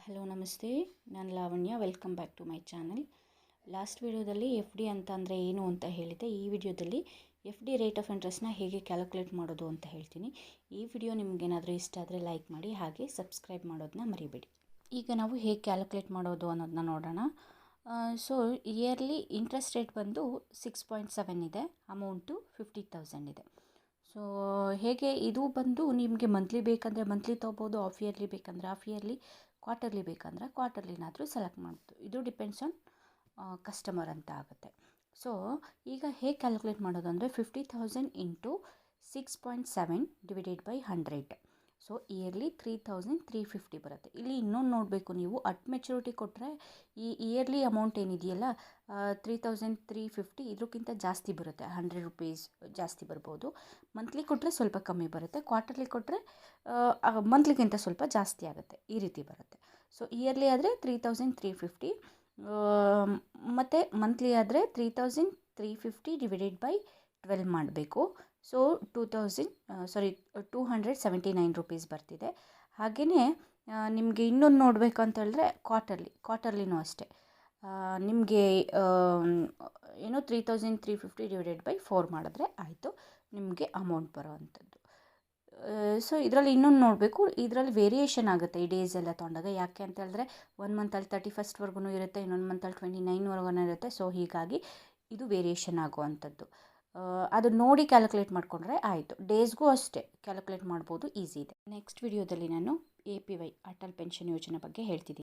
Hello ನಮಸ್ತೆ, ನಾನು Lavanya. Welcome back to my channel. Last ವಿಡಿಯೋದಲ್ಲಿ ಎಫ್ ಡಿ ಅಂತ ಅಂದರೆ ಏನು ಅಂತ ಹೇಳಿದೆ. ಈ ವಿಡಿಯೋದಲ್ಲಿ ಎಫ್ ಡಿ ರೇಟ್ ಆಫ್ ಇಂಟ್ರೆಸ್ಟ್ನ ಹೇಗೆ ಕ್ಯಾಲ್ಕುಲೇಟ್ ಮಾಡೋದು ಅಂತ ಹೇಳ್ತೀನಿ. ಈ ವಿಡಿಯೋ ನಿಮಗೇನಾದರೂ ಇಷ್ಟ ಆದರೆ ಲೈಕ್ ಮಾಡಿ, ಹಾಗೆ ಸಬ್ಸ್ಕ್ರೈಬ್ ಮಾಡೋದನ್ನ ಮರಿಬೇಡಿ. ಈಗ ನಾವು ಹೇಗೆ ಕ್ಯಾಲ್ಕುಲೇಟ್ ಮಾಡೋದು ಅನ್ನೋದನ್ನ ನೋಡೋಣ. ಸೊ ಇಯರ್ಲಿ ಇಂಟ್ರೆಸ್ಟ್ ರೇಟ್ ಬಂದು 6.7 ಇದೆ, ಅಮೌಂಟು 50,000 ಇದೆ. ಸೊ ಹೇಗೆ ಇದು ಬಂದು ನಿಮಗೆ ಮಂತ್ಲಿ ಬೇಕಂದರೆ ಮಂತ್ಲಿ ತೊಗೋಬೋದು, ಆಫ್ ಇಯರ್ಲಿ ಬೇಕಂದರೆ ಆಫ್ ಇಯರ್ಲಿ, ಕ್ವಾರ್ಟರ್ಲಿ ಬೇಕಂದರೆ ಕ್ವಾರ್ಟರ್ಲಿನಾದರೂ ಸೆಲೆಕ್ಟ್ ಮಾಡ್ಬೋದು. ಇದು ಡಿಪೆಂಡ್ಸ್ ಆನ್ ಕಸ್ಟಮರ್ ಅಂತ ಆಗುತ್ತೆ. ಸೊ ಈಗ ಹೇಗೆ ಕ್ಯಾಲ್ಕುಲೇಟ್ ಮಾಡೋದು ಅಂದರೆ 50,000 into 6.7 divided by 100. So yearly 3,350 ಬರುತ್ತೆ. ಇಲ್ಲಿ ಇನ್ನೊಂದು ನೋಡಬೇಕು, ನೀವು ಅಟ್ ಮೆಚುರಿಟಿ ಕೊಟ್ಟರೆ ಈ ಇಯರ್ಲಿ ಅಮೌಂಟ್ ಏನಿದೆಯಲ್ಲ 3,350 ಇದಕ್ಕಿಂತ ಜಾಸ್ತಿ ಬರುತ್ತೆ, 100 ರೂಪೀಸ್ ಜಾಸ್ತಿ ಬರ್ಬೋದು. ಮಂತ್ಲಿ ಕೊಟ್ಟರೆ ಸ್ವಲ್ಪ ಕಮ್ಮಿ ಬರುತ್ತೆ, ಕ್ವಾರ್ಟರ್ಲಿ ಕೊಟ್ಟರೆ ಮಂತ್ಲಿಗಿಂತ ಸ್ವಲ್ಪ ಜಾಸ್ತಿ ಆಗುತ್ತೆ, ಈ ರೀತಿ ಬರುತ್ತೆ. ಸೊ ಇಯರ್ಲಿ ಆದರೆ 3,350 ಮತ್ತು ಮಂತ್ಲಿ ಆದರೆ 3,350 ಡಿವೈಡೆಡ್ ಬೈ 12 ಮಾಡಬೇಕು. ಸೊ 279 ರೂಪೀಸ್ ಬರ್ತಿದೆ. ಹಾಗೆಯೇ ನಿಮಗೆ ಇನ್ನೊಂದು ನೋಡಬೇಕು ಅಂತ ಹೇಳಿದ್ರೆ ಕ್ವಾರ್ಟರ್ಲಿನೂ ಅಷ್ಟೇ. ನಿಮಗೆ 3,350 ಡಿವೈಡೆಡ್ ಬೈ 4 ಮಾಡಿದ್ರೆ ಆಯಿತು ನಿಮಗೆ ಅಮೌಂಟ್ ಬರೋವಂಥದ್ದು. ಸೊ ಇದರಲ್ಲಿ ಇನ್ನೊಂದು ನೋಡಬೇಕು, ಇದರಲ್ಲಿ ವೇರಿಯೇಷನ್ ಆಗುತ್ತೆ ಈ ಡೇಸ್ ಎಲ್ಲ ತೊಗೊಂಡಾಗ. ಯಾಕೆ ಅಂತ ಹೇಳಿದ್ರೆ 1 ಮಂತಲ್ಲಿ 31st ಇರುತ್ತೆ, ಇನ್ನೊಂದು ಮಂತಲ್ಲಿ 29 ಇರುತ್ತೆ. ಸೊ ಹೀಗಾಗಿ ಇದು ವೇರಿಯೇಷನ್ ಆಗುವಂಥದ್ದು. ಅದು ನೋಡಿ ಕ್ಯಾಲ್ಕುಲೇಟ್ ಮಾಡಿಕೊಂಡ್ರೆ ಆಯಿತು. ಡೇಸ್ಗೂ ಅಷ್ಟೇ ಕ್ಯಾಲ್ಕುಲೇಟ್ ಮಾಡ್ಬೋದು, ಈಸಿ ಇದೆ. ನೆಕ್ಸ್ಟ್ ವಿಡಿಯೋದಲ್ಲಿ ನಾನು APY ಅಟಲ್ ಪೆನ್ಷನ್ ಯೋಜನೆ ಬಗ್ಗೆ ಹೇಳ್ತಿದ್ದೀನಿ.